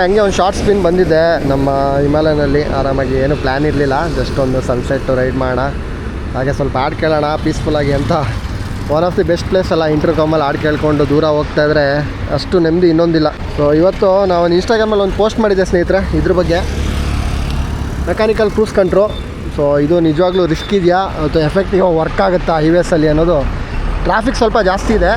ಹಂಗೆ ಒಂದು short spin ಬಂದಿದ್ದೆ ನಮ್ಮ ಹಿಮಾಲಯನಲ್ಲಿ. ಆರಾಮಾಗಿ ಏನು ಪ್ಲ್ಯಾನ್ ಇರಲಿಲ್ಲ, ಜಸ್ಟ್ ಒಂದು ಸನ್ಸೆಟ್ ರೈಡ್ ಮಾಡೋಣ, ಹಾಗೆ ಸ್ವಲ್ಪ ಹಾಡು ಕೇಳೋಣ ಪೀಸ್ಫುಲ್ಲಾಗಿ ಅಂತ. One of the best place ಅಲ್ಲ, ಇಂಟರ್ಕಾಮಲ್ಲಿ ಹಾಡು ಕೇಳ್ಕೊಂಡು ದೂರ ಹೋಗ್ತಾಯಿದ್ರೆ ಅಷ್ಟು ನೆಮ್ಮದಿ ಇನ್ನೊಂದಿಲ್ಲ. ಸೊ ಇವತ್ತು ನಾವು ಒಂದು ಇನ್ಸ್ಟಾಗ್ರಾಮಲ್ಲಿ ಒಂದು ಪೋಸ್ಟ್ ಮಾಡಿದ್ದೆ ಸ್ನೇಹಿತರೆ, ಇದ್ರ ಬಗ್ಗೆ ಮೆಕ್ಯಾನಿಕಲ್ ಕ್ರೂಸ್ ಕಂಟ್ರೋಲ್. ಸೊ ಇದು ನಿಜವಾಗ್ಲೂ ರಿಸ್ಕ್ ಇದೆಯಾ ಅಥವಾ ಎಫೆಕ್ಟಿವ್ ವರ್ಕ್ ಆಗುತ್ತಾ ಹೈವೇಸಲ್ಲಿ ಅನ್ನೋದು. ಟ್ರಾಫಿಕ್ ಸ್ವಲ್ಪ ಜಾಸ್ತಿ ಇದೆ,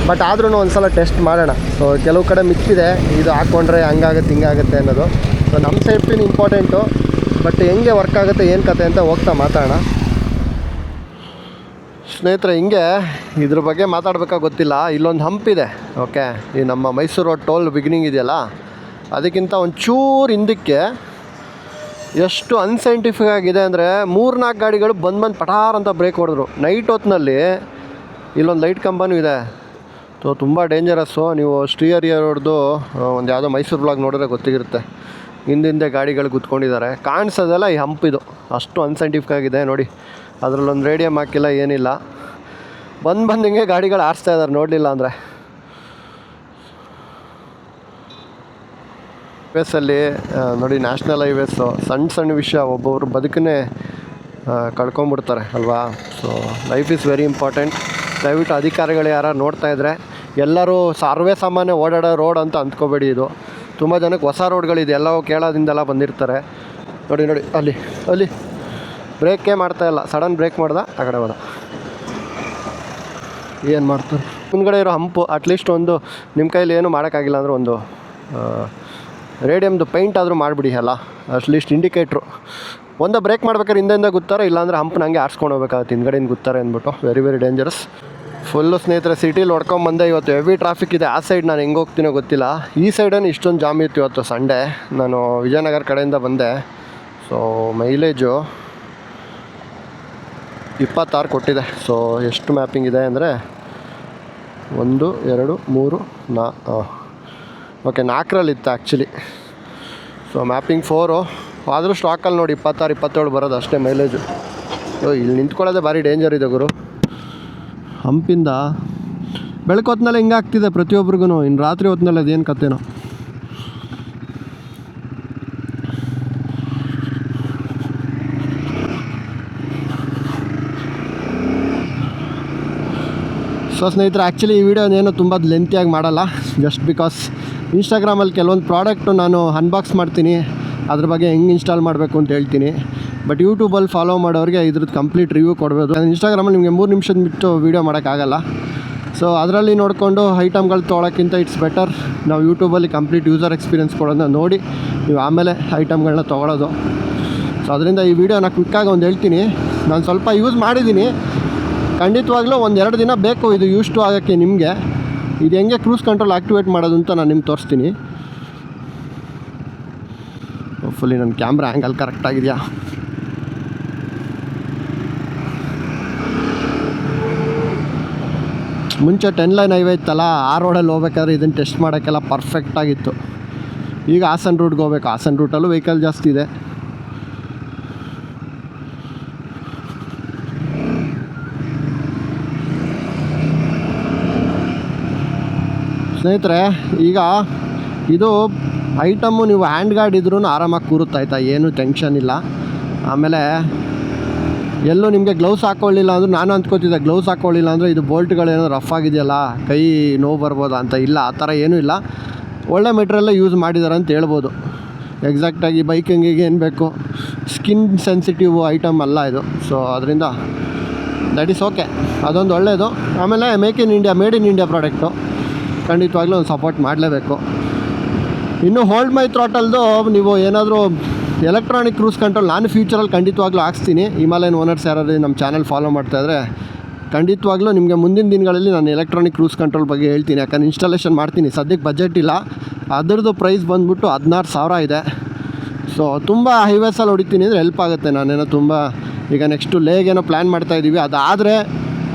ಬಟ್ ಆದ್ರೂ ಒಂದು ಸಲ ಟೆಸ್ಟ್ ಮಾಡೋಣ. ಸೊ ಕೆಲವು ಕಡೆ ಮಿಕ್ಕಿದೆ, ಇದು ಹಾಕ್ಕೊಂಡ್ರೆ ಹಂಗಾಗುತ್ತೆ ಹಿಂಗಾಗುತ್ತೆ ಅನ್ನೋದು. ಸೊ ನಮ್ಮ ಸೇಫ್ಟಿನೂ ಇಂಪಾರ್ಟೆಂಟು, ಬಟ್ ಹೆಂಗೆ ವರ್ಕ್ ಆಗುತ್ತೆ ಏನು ಕತೆ ಅಂತ ಹೋಗ್ತಾ ಮಾತಾಡೋಣ. ಸ್ನೇಹಿತರೆ, ಹಿಂಗೆ ಇದ್ರ ಬಗ್ಗೆ ಮಾತಾಡಬೇಕಾ ಗೊತ್ತಿಲ್ಲ. ಇಲ್ಲೊಂದು ಹಂಪಿದೆ, ಓಕೆ, ಈ ನಮ್ಮ ಮೈಸೂರು ರೋಡ್ ಟೋಲ್ ಬಿಗಿನಿಂಗ್ ಇದೆಯಲ್ಲ, ಅದಕ್ಕಿಂತ ಒಂಚೂರು ಹಿಂದಕ್ಕೆ ಎಷ್ಟು ಅನ್ಸೈಂಟಿಫಿಕ್ ಆಗಿದೆ ಅಂದರೆ 3-4 ಗಾಡಿಗಳು ಬಂದು ಪಟಾರ್ ಅಂತ ಬ್ರೇಕ್ ಹೊಡೆದ್ರು ನೈಟ್ ಹೊತ್ತಿನಲ್ಲಿ. ಇಲ್ಲೊಂದು ಲೈಟ್ ಕಂಬನೂ ಇದೆ. ಸೊ ತುಂಬ ಡೇಂಜರಸ್ಸು. ನೀವು ಸ್ಟಿಯರ್ ಹೊಡೆದು ಒಂದು ಯಾವುದೋ ಮೈಸೂರು ಬ್ಲಾಗ್ ನೋಡಿದ್ರೆ ಗೊತ್ತಿರುತ್ತೆ, ಹಿಂದೆ ಗಾಡಿಗಳು ಕೂತ್ಕೊಂಡಿದ್ದಾರೆ. ಕಾಣಿಸೋದೆಲ್ಲ ಈ ಹಂಪಿದು, ಅಷ್ಟು ಅನ್ಸೈಂಟಿಫಿಕ್ ಆಗಿದೆ ನೋಡಿ. ಅದರಲ್ಲೊಂದು ರೇಡಿಯಮ್ ಹಾಕಿಲ್ಲ, ಏನಿಲ್ಲ, ಬಂದಂಗೆ ಗಾಡಿಗಳು ಆರಿಸ್ತಾ ಇದ್ದಾರೆ ನೋಡಲಿಲ್ಲ ಅಂದರೆ. ಹೈವೇಸಲ್ಲಿ ನೋಡಿ, ನ್ಯಾಷನಲ್ ಹೈವೇಸು ಸಣ್ಣ ವಿಷಯ ಒಬ್ಬೊಬ್ರು ಬದುಕನ್ನೇ ಕಳ್ಕೊಂಬಿಡ್ತಾರೆ ಅಲ್ವಾ. So life is very important. ದಯವಿಟ್ಟು ಅಧಿಕಾರಿಗಳು ಯಾರು ನೋಡ್ತಾಯಿದ್ರೆ ಎಲ್ಲರೂ ಸರ್ವೇ ಸಾಮಾನ್ಯ ಓಡಾಡೋ ರೋಡ್ ಅಂತ ಅಂದ್ಕೋಬೇಡಿ. ಇದು ತುಂಬ ಜನಕ್ಕೆ ಹೊಸ ರೋಡ್ಗಳಿದೆ, ಎಲ್ಲವೂ ಕೇಳೋದಿಂದೆಲ್ಲ ಬಂದಿರ್ತಾರೆ. ನೋಡಿ ಅಲ್ಲಿ ಬ್ರೇಕೇ ಮಾಡ್ತಾಯಿಲ್ಲ, ಸಡನ್ ಬ್ರೇಕ್ ಮಾಡ್ದ ಆ ಕಡೆ ಹೋದ. ಏನು ಮಾಡ್ತಾರೆ ಮುಂದ್ಗಡೆ ಇರೋ ಹಂಪು. ಅಟ್ಲೀಸ್ಟ್ ಒಂದು ನಿಮ್ಮ ಕೈಲಿ ಏನು ಮಾಡೋಕ್ಕಾಗಿಲ್ಲ ಅಂದರೆ ಒಂದು ರೇಡಿಯಮ್ದು ಪೇಂಟ್ ಆದರೂ ಮಾಡಿಬಿಡಿ ಅಲ್ಲ, ಅಟ್ಲೀಸ್ಟ್ ಇಂಡಿಕೇಟ್ರು. ಒಂದು ಬ್ರೇಕ್ ಮಾಡ್ಬೇಕಾದ್ರೆ ಹಿಂದೆಯಿಂದ ಗೊತ್ತಾರೆ, ಇಲ್ಲಾಂದರೆ ಹಂಪನ್ನ ಹಂಗೆ ಆರಿಸ್ಕೊಂಡು ಹೋಗ್ಬೇಕಾಗುತ್ತೆ ಹಿಂದ್ಗಡೆಯಿಂದ ಗೊತ್ತಾರೆ ಅಂದ್ಬಿಟ್ಟು. Very very dangerous full. ಸ್ನೇಹಿತರೆ, ಸಿಟಿಲಿ ಹೊಡ್ಕೊಂಬಂದೆ. ಇವತ್ತು ಹೆವಿ ಟ್ರಾಫಿಕ್ ಇದೆ. ಆ ಸೈಡ್ ನಾನು ಹೆಂಗೆ ಹೋಗ್ತೀನೋ ಗೊತ್ತಿಲ್ಲ. ಈ ಸೈಡನ್ನು ಇಷ್ಟೊಂದು ಜಾಮ್ ಇತ್ತು ಇವತ್ತು ಸಂಡೇ. ನಾನು ವಿಜಯನಗರ ಕಡೆಯಿಂದ ಬಂದೆ. ಸೊ ಮೈಲೇಜು 26 ಕೊಟ್ಟಿದೆ. ಸೊ ಎಷ್ಟು ಮ್ಯಾಪಿಂಗ್ ಇದೆ ಅಂದರೆ 1 2 3 4 ಓಕೆ 4ರಲ್ಲಿತ್ತು ಆ್ಯಕ್ಚುಲಿ. ಸೊ ಮ್ಯಾಪಿಂಗ್ 4 ಆದರೂ ಸ್ಟಾಕಲ್ಲಿ ನೋಡಿ 26 27 ಬರೋದು ಅಷ್ಟೇ ಮೈಲೇಜು. ಇಲ್ಲಿ ನಿಂತ್ಕೊಳ್ಳೋದೇ ಭಾರಿ ಡೇಂಜರ್ ಇದೆ ಗುರು. ಹಂಪಿಂದ ಬೆಳಕು ಹೊತ್ತಿನಲ್ಲಿ ಹಿಂಗೆ ಆಗ್ತಿದೆ ಪ್ರತಿಯೊಬ್ರಿಗೂ. ಇನ್ನು ರಾತ್ರಿ ಹೊತ್ತಿನಲ್ಲಿ ಅದೇನು ಕತೆನೋ. ಸೊ ಸ್ನೇಹಿತರೆ, ಆ್ಯಕ್ಚುಲಿ ಈ ವಿಡಿಯೋನೇನು ತುಂಬ ಲೆಂತಿಯಾಗಿ ಮಾಡಲ್ಲ, ಜಸ್ಟ್ ಬಿಕಾಸ್ ಇನ್ಸ್ಟಾಗ್ರಾಮಲ್ಲಿ ಕೆಲವೊಂದು ಪ್ರಾಡಕ್ಟು ನಾನು ಅನ್ಬಾಕ್ಸ್ ಮಾಡ್ತೀನಿ, ಅದ್ರ ಬಗ್ಗೆ ಹೆಂಗೆ ಇನ್ಸ್ಟಾಲ್ ಮಾಡಬೇಕು ಅಂತ ಹೇಳ್ತೀನಿ. ಬಟ್ ಯೂಟ್ಯೂಬಲ್ಲಿ ಫಾಲೋ ಮಾಡೋರಿಗೆ ಇದ್ರದ್ದು ಕಂಪ್ಲೀಟ್ ರಿವ್ಯೂ ಕೊಡ್ಬೋದು. ಇನ್ಸ್ಟಾಗ್ರಾಮಲ್ಲಿ ನಿಮಗೆ 3 ನಿಮಿಷದ ಬಿಟ್ಟು ವೀಡಿಯೋ ಮಾಡೋಕ್ಕಾಗಲ್ಲ. ಸೊ ಅದರಲ್ಲಿ ನೋಡಿಕೊಂಡು ಐಟಮ್ಗಳು ತೊಗೊಳಕ್ಕಿಂತ ಇಟ್ಸ್ ಬೆಟರ್ ನಾವು ಯೂಟ್ಯೂಬಲ್ಲಿ ಕಂಪ್ಲೀಟ್ ಯೂಸರ್ ಎಕ್ಸ್ಪೀರಿಯನ್ಸ್ ಕೊಡೋದನ್ನ ನೋಡಿ ನೀವು ಆಮೇಲೆ ಐಟಮ್ಗಳನ್ನ ತೊಗೊಳೋದು. ಸೊ ಅದರಿಂದ ಈ ವಿಡಿಯೋನ ಕ್ವಿಕ್ಕಾಗಿ ಒಂದು ಹೇಳ್ತೀನಿ. ನಾನು ಸ್ವಲ್ಪ ಯೂಸ್ ಮಾಡಿದ್ದೀನಿ, ಖಂಡಿತವಾಗ್ಲೂ 1-2 ದಿನ ಬೇಕು ಇದು ಯೂಸ್ ಟು ಆಗೋಕ್ಕೆ ನಿಮಗೆ. ಇದು ಹೆಂಗೆ ಕ್ರೂಸ್ ಕಂಟ್ರೋಲ್ ಆ್ಯಕ್ಟಿವೇಟ್ ಮಾಡೋದು ಅಂತ ನಾನು ನಿಮ್ಗೆ ತೋರಿಸ್ತೀನಿ. ಫುಲ್ಲಿ ನನ್ನ ಕ್ಯಾಮ್ರಾ ಆ್ಯಂಗಲ್ ಕರೆಕ್ಟಾಗಿದೆಯಾ? ಮುಂಚೆ 10 ಲೈನ್ ಹೈವೇ ಇತ್ತಲ್ಲ, ಆ ರೋಡಲ್ಲಿ ಹೋಗ್ಬೇಕಾದ್ರೆ ಇದನ್ನು ಟೆಸ್ಟ್ ಮಾಡೋಕ್ಕೆಲ್ಲ ಪರ್ಫೆಕ್ಟಾಗಿತ್ತು. ಈಗ ಹಾಸನ್ ರೂಟ್ಗೆ ಹೋಗ್ಬೇಕು. ಹಾಸನ್ ರೂಟಲ್ಲೂ ವೆಹಿಕಲ್ ಜಾಸ್ತಿ ಇದೆ. ಸ್ನೇಹಿತರೆ, ಈಗ ಇದು ಐಟಮ್ಮು ನೀವು ಹ್ಯಾಂಡ್ ಗಾರ್ಡ್ ಇದ್ರೂ ಆರಾಮಾಗಿ ಕೂರುತ್ತಾಯ್ತಾ, ಏನೂ ಟೆನ್ಷನ್ ಇಲ್ಲ. ಆಮೇಲೆ ಎಲ್ಲೂ ನಿಮಗೆ ಗ್ಲೌಸ್ ಹಾಕ್ಕೊಳ್ಳಿಲ್ಲ ಅಂದರೂ, ನಾನು ಅಂದ್ಕೋತಿದ್ದೆ ಗ್ಲೌಸ್ ಹಾಕ್ಕೊಳ್ಳಿಲ್ಲ ಅಂದರೆ ಇದು ಬೋಲ್ಟ್ಗಳೇನೋ ರಫ್ ಆಗಿದೆಯಲ್ಲ, ಕೈ ನೋವು ಬರ್ಬೋದಾ ಅಂತ. ಇಲ್ಲ, ಆ ಥರ ಏನೂ ಇಲ್ಲ. ಒಳ್ಳೆ ಮೆಟೀರಿಯಲ್ಲೇ ಯೂಸ್ ಮಾಡಿದ್ದಾರೆ ಅಂತ ಹೇಳ್ಬೋದು. ಎಕ್ಸಾಕ್ಟಾಗಿ ಬೈಕಿಂಗಿಗೆ ಏನು ಬೇಕು, ಸ್ಕಿನ್ ಸೆನ್ಸಿಟಿವ್ ಐಟಮ್ ಅಲ್ಲ ಇದು. ಸೊ ಅದರಿಂದ ದ್ಯಾಟ್ ಈಸ್ ಓಕೆ, ಅದೊಂದು ಒಳ್ಳೆಯದು. ಆಮೇಲೆ ಮೇಡ್ ಇನ್ ಇಂಡಿಯಾ ಪ್ರಾಡಕ್ಟು ಖಂಡಿತವಾಗ್ಲೂ ಒಂದು ಸಪೋರ್ಟ್ ಮಾಡಲೇಬೇಕು. ಇನ್ನು ಹೋಲ್ಡ್ ಮೈ ಥ್ರಾಟಲ್ದು ನೀವು ಏನಾದರೂ ಎಲೆಕ್ಟ್ರಾನಿಕ್ ಕ್ರೂಸ್ ಕಂಟ್ರೋಲ್ ನಾನು ಫ್ಯೂಚರಲ್ಲಿ ಖಂಡಿತವಾಗ್ಲೂ ಹಾಕ್ಸ್ತೀನಿ. ಹಿಮಾಲಯನ್ ಓನರ್ಸ್ ಯಾರಾದರೂ ನಮ್ಮ ಚಾನಲ್ ಫಾಲೋ ಮಾಡ್ತಾಯಿದ್ರೆ ಖಂಡಿತವಾಗ್ಲೂ ನಿಮಗೆ ಮುಂದಿನ ದಿನಗಳಲ್ಲಿ ನಾನು ಎಲೆಕ್ಟ್ರಾನಿಕ್ ಕ್ರೂಸ್ ಕಂಟ್ರೋಲ್ ಬಗ್ಗೆ ಹೇಳ್ತೀನಿ. ಯಾಕಂದರೆ ಇನ್ಸ್ಟಾಲೇಷನ್ ಮಾಡ್ತೀನಿ. ಸದ್ಯಕ್ಕೆ ಬಜೆಟ್ ಇಲ್ಲ. ಅದರದ್ದು ಪ್ರೈಸ್ ಬಂದುಬಿಟ್ಟು 16,000 ಇದೆ. ಸೊ ತುಂಬ ಹೈವೇಸಲ್ಲಿ ಹೊಡಿತೀನಿ ಅಂದರೆ ಹೆಲ್ಪ್ ಆಗುತ್ತೆ. ನಾನೇನೋ ತುಂಬ ಈಗ ನೆಕ್ಸ್ಟು ಲೇಗೇನೋ ಪ್ಲ್ಯಾನ್ ಮಾಡ್ತಾಯಿದ್ದೀವಿ. ಅದಾದರೆ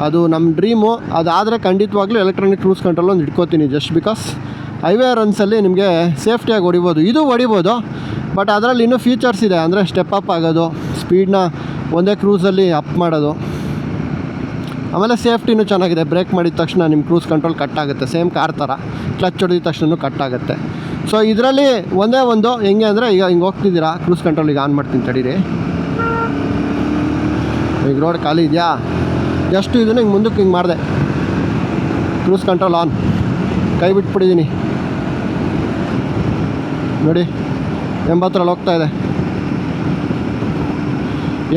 ಅದು ನಮ್ಮ ಡ್ರೀಮು. ಅದಾದರೆ ಖಂಡಿತವಾಗ್ಲೂ ಎಲೆಕ್ಟ್ರಾನಿಕ್ ಕ್ರೂಸ್ ಕಂಟ್ರೋಲ್ ಒಂದು ಇಟ್ಕೋತೀನಿ. ಜಸ್ಟ್ ಬಿಕಾಸ್ ಹೈವೇ ರನ್ಸಲ್ಲಿ ನಿಮಗೆ ಸೇಫ್ಟಿಯಾಗಿ ಹೊಡಿಬೋದು. ಇದು ಹೊಡಿಬೋದು, ಬಟ್ ಅದರಲ್ಲಿ ಇನ್ನೂ ಫೀಚರ್ಸ್ ಇದೆ. ಅಂದರೆ ಸ್ಟೆಪ್ ಅಪ್ ಆಗೋದು, ಸ್ಪೀಡ್ನ ಒಂದೇ ಕ್ರೂಸಲ್ಲಿ ಅಪ್ ಮಾಡೋದು, ಆಮೇಲೆ ಸೇಫ್ಟಿನೂ ಚೆನ್ನಾಗಿದೆ. ಬ್ರೇಕ್ ಮಾಡಿದ ತಕ್ಷಣ ನಿಮ್ಮ ಕ್ರೂಸ್ ಕಂಟ್ರೋಲ್ ಕಟ್ ಆಗುತ್ತೆ, ಸೇಮ್ ಕಾರ್ ಥರ. ಕ್ಲಚ್ ಹೊಡೆದಿದ ತಕ್ಷಣ ಕಟ್ ಆಗುತ್ತೆ. ಸೊ ಇದರಲ್ಲಿ ಒಂದೇ ಒಂದು ಹೆಂಗೆ ಅಂದರೆ ಈಗ ಹಿಂಗೆ ಹೋಗ್ತಿದ್ದೀರಾ, ಕ್ರೂಸ್ ಕಂಟ್ರೋಲ್ ಈಗ ಆನ್ ಮಾಡ್ತೀನಿ ತಡೀರಿ. ಈಗ ರೋಡ್ ಖಾಲಿ ಇದೆಯಾ, ಜಸ್ಟ್ ಇದನ್ನು ಹಿಂಗೆ ಮುಂದಕ್ಕೆ ಹಿಂಗೆ ಮಾಡಿದೆ, ಕ್ರೂಸ್ ಕಂಟ್ರೋಲ್ ಆನ್, ಕೈ ಬಿಟ್ಬಿಟ್ಟಿದ್ದೀನಿ ನೋಡಿ, 80ರಲ್ಲಿ ಹೋಗ್ತಾ ಇದೆ.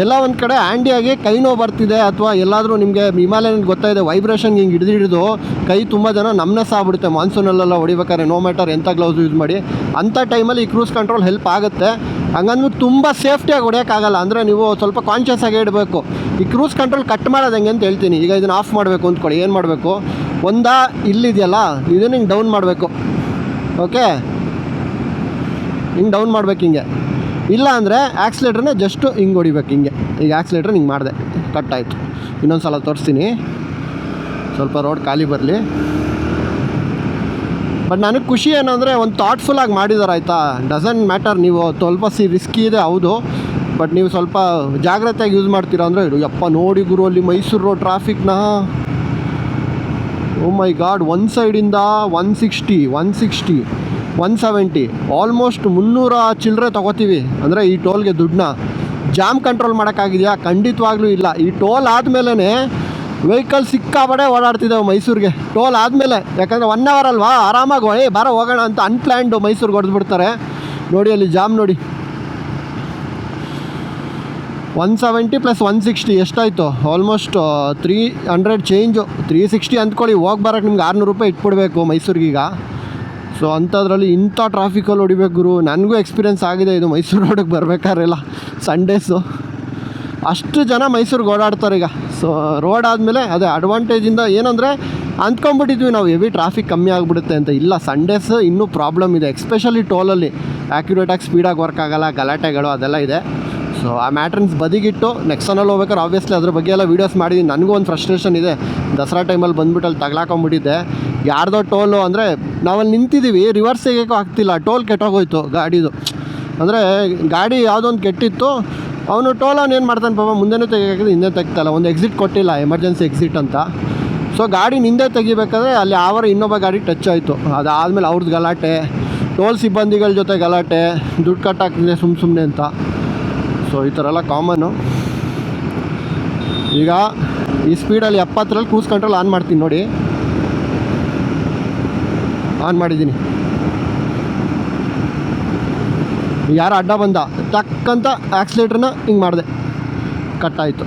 ಎಲ್ಲ ಒಂದು ಕಡೆ ಹ್ಯಾಂಡಿಯಾಗಿ ಕೈ ನೋವು ಬರ್ತಿದೆ, ಅಥವಾ ಎಲ್ಲಾದರೂ ನಿಮಗೆ ಹಿಮಾಲಯನ್ ಗೊತ್ತಾಯಿದೆ ವೈಬ್ರೇಷನ್ ಹಿಂಗೆ ಹಿಡಿದು ಕೈ ತುಂಬ ಜನ ನಮ್ನೆಸ್ ಆಗ್ಬಿಡುತ್ತೆ ಮಾನ್ಸೂನಲ್ಲೆಲ್ಲ ಹೊಡಿಬೇಕಾದ್ರೆ, ನೋ ಮ್ಯಾಟರ್ ಎಂಥ ಗ್ಲೌಸ್ ಯೂಸ್ ಮಾಡಿ. ಅಂಥ ಟೈಮಲ್ಲಿ ಈ ಕ್ರೂಸ್ ಕಂಟ್ರೋಲ್ ಹೆಲ್ಪ್ ಆಗುತ್ತೆ. ಹಂಗಂದ್ಬಿಟ್ಟು ತುಂಬ ಸೇಫ್ಟಿಯಾಗಿ ಹೊಡೆಯೋಕ್ಕಾಗಲ್ಲ, ಅಂದರೆ ನೀವು ಸ್ವಲ್ಪ ಕಾನ್ಷಿಯಸ್ ಆಗಿ ಇಡಬೇಕು. ಈ ಕ್ರೂಸ್ ಕಂಟ್ರೋಲ್ ಕಟ್ ಮಾಡೋದು ಹೆಂಗೆ ಅಂತ ಹೇಳ್ತೀನಿ. ಈಗ ಇದನ್ನು ಆಫ್ ಮಾಡಬೇಕು ಅಂದ್ಕೊಳ್ಳಿ, ಏನು ಮಾಡಬೇಕು, ಇಲ್ಲಿದೆಯಲ್ಲ ಇದನ್ನು ಹಿಂಗೆ ಡೌನ್ ಮಾಡಬೇಕು. ಓಕೆ, ಹಿಂಗೆ ಡೌನ್ ಮಾಡ್ಬೇಕು ಹಿಂಗೆ. ಇಲ್ಲ ಅಂದರೆ ಆ್ಯಕ್ಸಿಲೇಟ್ರನ್ನ ಜಸ್ಟು ಹಿಂಗೆ ಹೊಡಿಬೇಕು ಹಿಂಗೆ. ಈಗ ಆ್ಯಕ್ಸಿಲೇಟ್ರ್ ಹಿಂಗೆ ಮಾಡಿದೆ, ಕಟ್ ಆಯಿತು. ಇನ್ನೊಂದು ಸಲ ತೋರಿಸ್ತೀನಿ, ಸ್ವಲ್ಪ ರೋಡ್ ಖಾಲಿ ಬರಲಿ. ಬಟ್ ನನಗೆ ಖುಷಿ ಏನಂದರೆ ಒಂದು ಥಾಟ್ಫುಲ್ಲಾಗಿ ಮಾಡಿದ್ದಾರೆ ಆಯಿತಾ. ಡಸಂಟ್ ಮ್ಯಾಟರ್, ನೀವು ಸ್ವಲ್ಪ ರಿಸ್ಕಿ ಇದೆ ಹೌದು, ಬಟ್ ನೀವು ಸ್ವಲ್ಪ ಜಾಗ್ರತೆಯಾಗಿ ಯೂಸ್ ಮಾಡ್ತೀರಾ ಅಂದರೆ ಯಪ್ಪ ನೋಡಿ ಗುರು, ಅಲ್ಲಿ ಮೈಸೂರು ರೋಡ್ ಟ್ರಾಫಿಕ್ನ ಓ ಮೈ ಗಾಡ್, ಒಂದು ಸೈಡಿಂದ 160, 160, 170 ಆಲ್ಮೋಸ್ಟ್ 300 ಚಿಲ್ಲರೆ ತೊಗೋತೀವಿ. ಅಂದರೆ ಈ ಟೋಲ್ಗೆ ದುಡ್ಡನ್ನ ಜಾಮ್ ಕಂಟ್ರೋಲ್ ಮಾಡೋಕ್ಕಾಗಿದೆಯಾ? ಖಂಡಿತವಾಗ್ಲೂ ಇಲ್ಲ. ಈ ಟೋಲ್ ಆದಮೇಲೆ ವೆಹಿಕಲ್ ಸಿಕ್ಕಾಬಡೆ ಓಡಾಡ್ತಿದ್ದಾವೆ ಮೈಸೂರಿಗೆ, ಟೋಲ್ ಆದಮೇಲೆ. ಯಾಕಂದರೆ 1 ಅವರ್ ಅಲ್ವಾ, ಆರಾಮಾಗಿ ಬಾರ ಹೋಗೋಣ ಅಂತ ಅನ್ಪ್ಲ್ಯಾಂಡು ಮೈಸೂರಿಗೆ ಹೊಡೆದ್ಬಿಡ್ತಾರೆ. ನೋಡಿ ಅಲ್ಲಿ ಜಾಮ್ ನೋಡಿ, 170 + 160 ಎಷ್ಟಾಯಿತು? ಆಲ್ಮೋಸ್ಟ್ 300 ಚೇಂಜು, 360 ಅಂದ್ಕೊಳ್ಳಿ. ಹೋಗಿ ಬರೋಕ್ಕೆ ನಿಮ್ಗೆ 600 ರೂಪಾಯಿ ಇಟ್ಬಿಡ್ಬೇಕು ಮೈಸೂರಿಗೀಗ. ಸೊ ಅಂಥದ್ರಲ್ಲಿ ಇಂಥ ಟ್ರಾಫಿಕಲ್ಲಿ ಹೊಡಿಬೇಕು ಗುರು. ನನಗೂ ಎಕ್ಸ್ಪೀರಿಯೆನ್ಸ್ ಆಗಿದೆ ಇದು, ಮೈಸೂರು ರೋಡಿಗೆ ಬರಬೇಕಾರೆಲ್ಲ ಸಂಡೇಸು ಅಷ್ಟು ಜನ ಮೈಸೂರಿಗೆ ಓಡಾಡ್ತಾರೆ ಈಗ. ಸೊ ರೋಡ್ ಆದಮೇಲೆ ಅದೇ ಅಡ್ವಾಂಟೇಜಿಂದ ಏನಂದರೆ ಅಂದ್ಕೊಂಬಿಟ್ಟಿದ್ವಿ ನಾವು ಹೆವಿ ಟ್ರಾಫಿಕ್ ಕಮ್ಮಿ ಆಗಿಬಿಡುತ್ತೆ ಅಂತ. ಇಲ್ಲ, ಸಂಡೇಸ್ ಇನ್ನೂ ಪ್ರಾಬ್ಲಮ್ ಇದೆ, ಎಕ್ಸ್ಪೆಷಲಿ ಟೋಲಲ್ಲಿ ಆ್ಯಕ್ಯುರೇಟಾಗಿ ಸ್ಪೀಡಾಗಿ ವರ್ಕ್ ಆಗೋಲ್ಲ, ಗಲಾಟೆಗಳು ಅದೆಲ್ಲ ಇದೆ. ಸೊ ಆ ಮ್ಯಾಟ್ರನ್ಸ್ ಬದಿಗಿಟ್ಟು ನೆಕ್ಸನಲ್ಲಿ ಹೋಗ್ಬೇಕಾದ್ರೆ ಆಬ್ವಿಯಸ್ಲಿ ಅದ್ರ ಬಗ್ಗೆ ಎಲ್ಲ ವೀಡಿಯೋಸ್ ಮಾಡಿದ್ದೀನಿ. ನನಗೂ ಒಂದು ಫ್ರಸ್ಟ್ರೇಷನ್ ಇದೆ, ದಸರಾ ಟೈಮಲ್ಲಿ ಬಂದುಬಿಟ್ಟು ಅಲ್ಲಿ ತಗ್ಲಾಕೊಂಬಿಟ್ಟಿದ್ದೆ. ಯಾರ್ದೋ ಟೋಲು ಅಂದರೆ ನಾವಲ್ಲಿ ನಿಂತಿದ್ದೀವಿ, ರಿವರ್ಸ್ ತೆಗಿಯೋಕ್ಕೂ ಆಗ್ತಿಲ್ಲ, ಟೋಲ್ ಕೆಟ್ಟೋಗೋಯ್ತು ಗಾಡಿದು. ಅಂದರೆ ಗಾಡಿ ಯಾವುದೋ ಒಂದು ಕೆಟ್ಟಿತ್ತು, ಅವನು ಟೋಲವ್ನು ಏನು ಮಾಡ್ತಾನೆ ಪಾಪ, ಮುಂದೆನೂ ತೆಗಿಯೋಕ್ಕಾಗಿದೆ ಹಿಂದೆ ತೆಗ್ತಾಯಿಲ್ಲ, ಒಂದು ಎಕ್ಸಿಟ್ ಕೊಟ್ಟಿಲ್ಲ, ಎಮರ್ಜೆನ್ಸಿ ಎಕ್ಸಿಟ್ ಅಂತ. ಸೊ ಗಾಡಿ ನಿಂದೆ ತೆಗಿಬೇಕಾದ್ರೆ ಅಲ್ಲಿ ಇನ್ನೊಬ್ಬ ಗಾಡಿ ಟಚ್ ಆಯಿತು. ಅದಾದಮೇಲೆ ಅವ್ರದ್ದು ಗಲಾಟೆ, ಟೋಲ್ ಸಿಬ್ಬಂದಿಗಳ ಜೊತೆ ಗಲಾಟೆ, ದುಡ್ಡು ಕಟ್ಟಾಗ್ತಿದೆ ಸುಮ್ಮನೆ ಅಂತ. ಸೊ ಈ ಥರ ಎಲ್ಲ ಕಾಮನ್ನು. ಈಗ ಈ ಸ್ಪೀಡಲ್ಲಿ 70ರಲ್ಲಿ ಕ್ರೂಸ್ ಕಂಟ್ರೋಲ್ ಆನ್ ಮಾಡ್ತೀನಿ ನೋಡಿ, ಆನ್ ಮಾಡಿದ್ದೀನಿ. ಯಾರು ಅಡ್ಡ ಬಂದ ಟಕ್ಕಂತ ಆ್ಯಕ್ಸಿಲೇಟ್ರನ್ನ ಹಿಂಗೆ ಮಾಡಿದೆ, ಕಟ್ಟಾಯಿತು.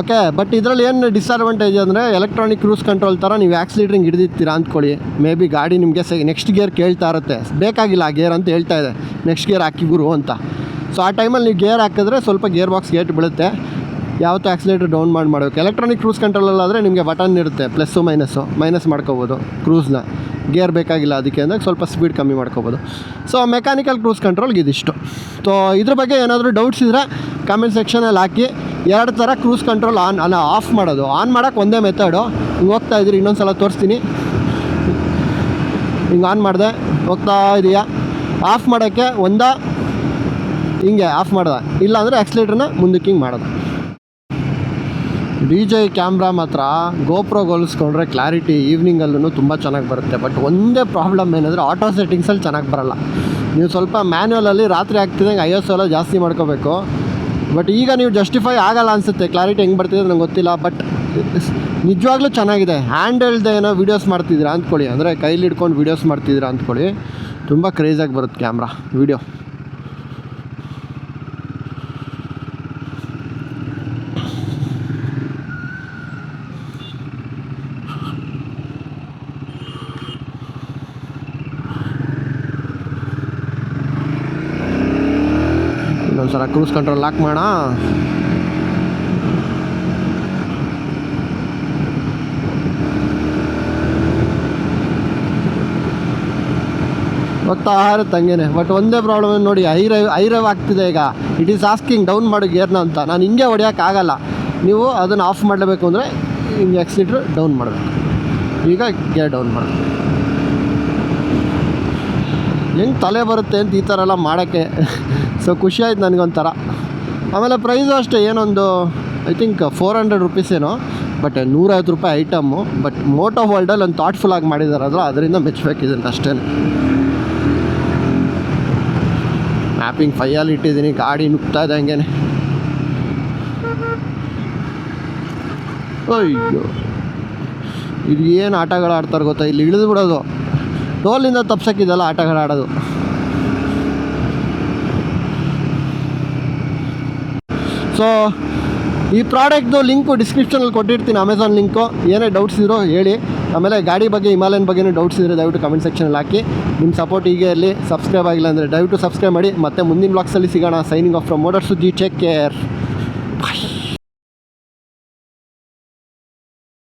ಓಕೆ, ಬಟ್ ಇದರಲ್ಲಿ ಏನು ಡಿಸ್ಅಡ್ವಾಂಟೇಜ್ ಅಂದರೆ ಎಲೆಕ್ಟ್ರಾನಿಕ್ ಕ್ರೂಸ್ ಕಂಟ್ರೋಲ್ ಥರ ನೀವು ಆ್ಯಕ್ಸಿಲೇಟ್ರ್ ಹಿಂಗೆ ಹಿಡಿದಿರ್ತೀರಾ ಅಂದ್ಕೊಳ್ಳಿ, ಮೇ ಬಿ ಗಾಡಿ ನಿಮಗೆ ನೆಕ್ಸ್ಟ್ ಗೇರ್ ಕೇಳ್ತಾ ಇರುತ್ತೆ, ಬೇಕಾಗಿಲ್ಲ ಆ ಗೇರ್ ಅಂತ ಹೇಳ್ತಾ ಇದೆ, ನೆಕ್ಸ್ಟ್ ಗೇರ್ ಹಾಕಿ ಗುರು ಅಂತ. ಸೊ ಆ ಟೈಮಲ್ಲಿ ನೀವು ಗೇರ್ ಹಾಕಿದ್ರೆ ಸ್ವಲ್ಪ ಗೇರ್ ಬಾಕ್ಸ್ ಗೇಟ್ ಬೀಳುತ್ತೆ, ಯಾವತ್ತೂ ಆ್ಯಕ್ಸಿಲೇಟ್ರ್ ಡೌನ್ ಮಾಡಬೇಕು. ಎಲೆಕ್ಟ್ರಾನಿಕ್ ಕ್ರೂಸ್ ಕಂಟ್ರೋಲಲ್ಲಾದರೆ ನಿಮಗೆ ಬಟನ್ ಇರುತ್ತೆ, ಪ್ಲಸ್ಸು ಮೈನಸ್ ಮಾಡ್ಕೋಬೋದು ಕ್ರೂಸ್ನ, ಗೇರ್ ಬೇಕಾಗಿಲ್ಲ ಅದಕ್ಕೆ ಅಂದಾಗ ಸ್ವಲ್ಪ ಸ್ಪೀಡ್ ಕಮ್ಮಿ ಮಾಡ್ಕೋಬೋದು. ಸೊ ಮೆಕ್ಯಾನಿಕಲ್ ಕ್ರೂಸ್ ಕಂಟ್ರೋಲ್ಗೆ ಇದಿಷ್ಟು. ಸೊ ಇದ್ರ ಬಗ್ಗೆ ಏನಾದರೂ ಡೌಟ್ಸ್ ಇದ್ದರೆ ಕಮೆಂಟ್ ಸೆಕ್ಷನಲ್ಲಿ ಹಾಕಿ. 2 ಥರ ಕ್ರೂಸ್ ಕಂಟ್ರೋಲ್ ಆಫ್ ಮಾಡೋದು, ಆನ್ ಮಾಡೋಕ್ಕೆ ಒಂದೇ ಮೆಥಡು. ಹಿಂಗೆ ಹೋಗ್ತಾ ಇದ್ದೀರಿ, ಇನ್ನೊಂದು ಸಲ ತೋರಿಸ್ತೀನಿ. ಹಿಂಗೆ ಆನ್ ಮಾಡಿದೆ, ಹೋಗ್ತಾ ಇದೆಯಾ. ಆಫ್ ಮಾಡೋಕ್ಕೆ ಹಿಂಗೆ ಆಫ್ ಮಾಡ್ದೆ, ಇಲ್ಲಾಂದರೆ ಆ್ಯಕ್ಸಿಲೇಟ್ರನ್ನ ಮುಂದಕ್ಕೆ ಹಿಂಗೆ ಮಾಡೋದು. DJI ಕ್ಯಾಮ್ರಾ ಮಾತ್ರ ಗೋಪ್ರೋಗೆ ಹೋಲಿಸ್ಕೊಂಡ್ರೆ ಕ್ಲಾರಿಟಿ ಈವ್ನಿಂಗಲ್ಲೂ ತುಂಬ ಚೆನ್ನಾಗಿ ಬರುತ್ತೆ. ಬಟ್ ಒಂದೇ ಪ್ರಾಬ್ಲಮ್ ಏನಂದರೆ ಆಟೋ ಸೆಟ್ಟಿಂಗ್ಸಲ್ಲಿ ಚೆನ್ನಾಗಿ ಬರೋಲ್ಲ. ನೀವು ಸ್ವಲ್ಪ ಮ್ಯಾನ್ಯುವಲಲ್ಲಿ ರಾತ್ರಿ ಆಗ್ತಿದ್ದಂಗೆ ISO ಎಲ್ಲ ಜಾಸ್ತಿ ಮಾಡ್ಕೋಬೇಕು. ಬಟ್ ಈಗ ನೀವು ಜಸ್ಟಿಫೈ ಆಗಲ್ಲ ಅನಿಸುತ್ತೆ, ಕ್ಲಾರಿಟಿ ಹೆಂಗೆ ಬರ್ತಿದೆ ನನಗೆ ಗೊತ್ತಿಲ್ಲ. ಬಟ್ ನಿಜವಾಗ್ಲೂ ಚೆನ್ನಾಗಿದೆ. ಹ್ಯಾಂಡ್ ಹೆಲ್ಡ್ ಏನೋ ವೀಡಿಯೋಸ್ ಮಾಡ್ತಿದ್ದೀರಾ ಅಂದ್ಕೊಳ್ಳಿ, ಅಂದರೆ ಕೈಲಿ ಹಿಡ್ಕೊಂಡು ವೀಡಿಯೋಸ್ ಮಾಡ್ತಿದ್ದೀರಾ ಅಂದ್ಕೊಳ್ಳಿ, ತುಂಬ ಕ್ರೇಜಾಗಿ ಬರುತ್ತೆ ಕ್ಯಾಮ್ರಾ ವೀಡಿಯೋ. ಇನ್ನೊಂದ್ಸಲ ಕ್ರೂಸ್ ಕಂಟ್ರೋಲ್ ಲಾಕ್ ಮಾಡೋಣ. ಹೋಗ್ತಾ ಇರುತ್ತೆ ಹಂಗೇನೆ. ಬಟ್ ಒಂದೇ ಪ್ರಾಬ್ಲಮ್ ನೋಡಿ, ಐರವ್ ಆಗ್ತಿದೆ ಈಗ. ಇಟ್ ಈಸ್ ಆಸ್ಕಿಂಗ್ ಡೌನ್ ಮಾಡು ಗೇರ್ನ ಅಂತ. ನಾನು ಹಿಂಗೆ ಹೊಡೆಯೋಕ್ಕಾಗಲ್ಲ, ನೀವು ಅದನ್ನು ಆಫ್ ಮಾಡಲೇಬೇಕು ಅಂದರೆ ಹಿಂಗೆ ಆಕ್ಸಿಲೇಟ್ರ್ ಡೌನ್ ಮಾಡಬೇಕು. ಈಗ ಗೇರ್ ಡೌನ್ ಮಾಡಬೇಕು. ಹೆಂಗೆ ತಲೆ ಬರುತ್ತೆ ಅಂತ ಈ ಥರ ಎಲ್ಲ ಮಾಡೋಕ್ಕೆ. ಸೊ ಖುಷಿ ಆಯ್ತು ನನಗೊಂಥರ. ಆಮೇಲೆ ಪ್ರೈಸು ಅಷ್ಟೇ, ಏನೊಂದು ಐ ಥಿಂಕ್ 400 ರೂಪೀಸ್ ಏನೋ. ಬಟ್ 150 ರೂಪಾಯಿ ಐಟಮ್ಮು. ಬಟ್ ಮೋಟೋ ವರ್ಲ್ಡಲ್ಲಿ ಒಂದು ಥಾಟ್ಫುಲ್ಲಾಗಿ ಮಾಡಿದಾರಲ್ಲ, ಅದರಿಂದ ಮೆಚ್ಚಬೇಕಿದೆ ಅಷ್ಟೇ. ಮ್ಯಾಪಿಂಗ್ 5 ಇಟ್ಟಿದ್ದೀನಿ, ಗಾಡಿ ನುಗ್ತಾ ಇದೆ ಹಂಗೆ. ಅಯ್ಯೋ, ಇದು ಏನು ಆಟಗಳು ಆಡ್ತಾರೆ ಗೊತ್ತಾ, ಇಲ್ಲಿ ಇಳಿದು ಬಿಡೋದು, ಟೋಲಿಂದ ತಪ್ಸೋಕ್ಕಿದೆಲ್ಲ ಆಟಗಳು ಆಡೋದು. ಸೊ ಈ ಪ್ರಾಡಕ್ಟ್ದು ಲಿಂಕು ಡಿಸ್ಕ್ರಿಪ್ಷನಲ್ಲಿ ಕೊಟ್ಟಿರ್ತೀನಿ, ಅಮೆಝಾನ್ ಲಿಂಕು. ಏನೇ ಡೌಟ್ಸ್ ಇರೋ ಹೇಳಿ. ಆಮೇಲೆ ಗಾಡಿ ಬಗ್ಗೆ, ಹಿಮಾಲಯನ್ ಬಗ್ಗೆನೂ ಡೌಟ್ಸ್ ಇದ್ದರೆ ದಯವಿಟ್ಟು ಕಮೆಂಟ್ ಸೆಕ್ಷನಲ್ಲಿ ಹಾಕಿ. ನಿಮ್ಮ ಸಪೋರ್ಟ್ ಹೀಗೆ ಇರಲಿ. ಸಬ್ಸ್ಕ್ರೈಬ್ ಆಗಿಲ್ಲ ಅಂದರೆ ದಯವಿಟ್ಟು ಸಬ್ಸ್ಕ್ರೈಬ್ ಮಾಡಿ. ಮತ್ತೆ ಮುಂದಿನ ಬ್ಲಾಗ್ಸಲ್ಲಿ ಸಿಗೋಣ. ಸೈನಿಂಗ್ ಆಫ್ ಫ್ರಮ್ ಮೋಟರ್ ಸುದ್ದಿ. ಟೇಕ್ ಕೇರ್, ಬಾಯ್.